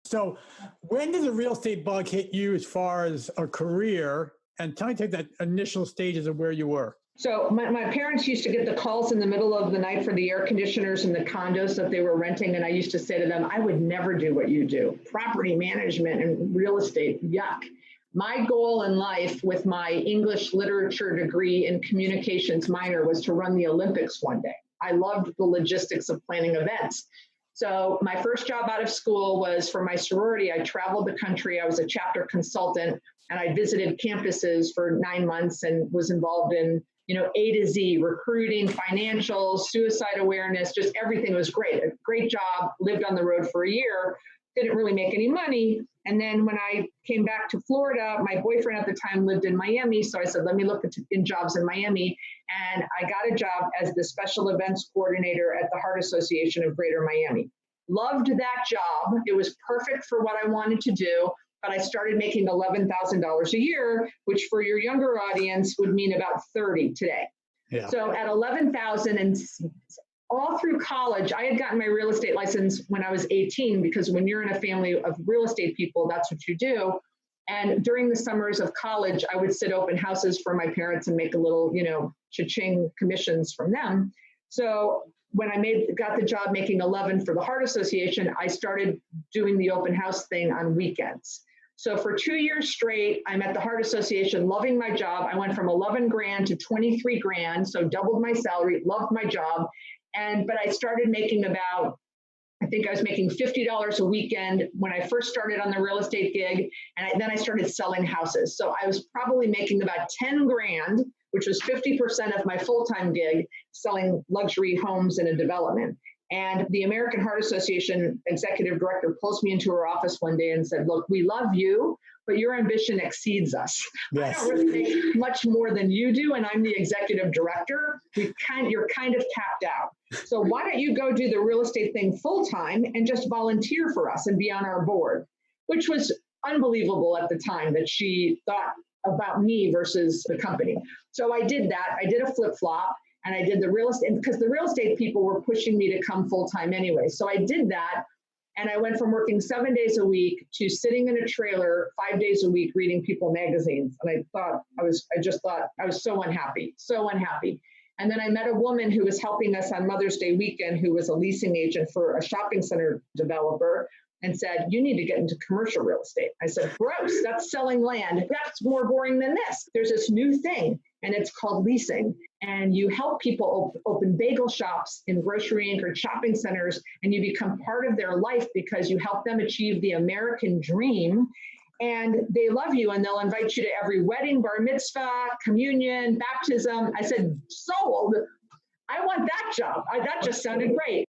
So when did the real estate bug hit you as far as a career? And tell me, take that initial stages of where you were. So my parents used to get the calls in the middle of the night for the air conditioners in the condos that they were renting. And I used to say to them, I would never do what you do. Property management and real estate, yuck. My goal in life with my English literature degree and communications minor was to run the Olympics one day. I loved the logistics of planning events. So my first job out of school was for my sorority. I traveled the country. I was a chapter consultant, and I visited campuses for 9 months and was involved in, A to Z, recruiting, financials, suicide awareness, just everything was great. A great job, lived on the road for a year, didn't really make any money. And then when I came back to Florida, my boyfriend at the time lived in Miami. So I said, let me look in jobs in Miami. And I got a job as the special events coordinator at the Heart Association of Greater Miami. Loved that job. It was perfect for what I wanted to do. But I started making $11,000 a year, which for your younger audience would mean about 30 today. Yeah. So at 11,000 and all through college, I had gotten my real estate license when I was 18, because when you're in a family of real estate people, that's what you do. And during the summers of college, I would sit open houses for my parents and make a little, cha-ching commissions from them. So when I got the job making 11 for the Heart Association, I started doing the open house thing on weekends. So for 2 years straight, I'm at the Heart Association, loving my job. I went from 11 grand to 23 grand, so doubled my salary, loved my job. But I started making I think I was making $50 a weekend when I first started on the real estate gig. And then I started selling houses. So I was probably making about 10 grand, which was 50% of my full-time gig, selling luxury homes in a development. And the American Heart Association executive director pulls me into her office one day and said, look, we love you, but your ambition exceeds us. Yes. I don't really make much more than you do, and I'm the executive director. You're kind of tapped out. So why don't you go do the real estate thing full time and just volunteer for us and be on our board? Which was unbelievable at the time that she thought about me versus the company. So I did that. I did a flip-flop, and I did the real estate, because the real estate people were pushing me to come full time anyway. So I did that. And I went from working 7 days a week to sitting in a trailer 5 days a week reading People magazines. And I just thought I was so unhappy. And then I met a woman who was helping us on Mother's Day weekend, who was a leasing agent for a shopping center developer, and said, you need to get into commercial real estate. I said, gross, that's selling land. That's more boring than this. There's this new thing, and it's called leasing. And you help people open bagel shops in grocery anchored shopping centers, and you become part of their life because you help them achieve the American dream. And they love you, and they'll invite you to every wedding, bar mitzvah, communion, baptism. I said, sold. I want that job. That just sounded great.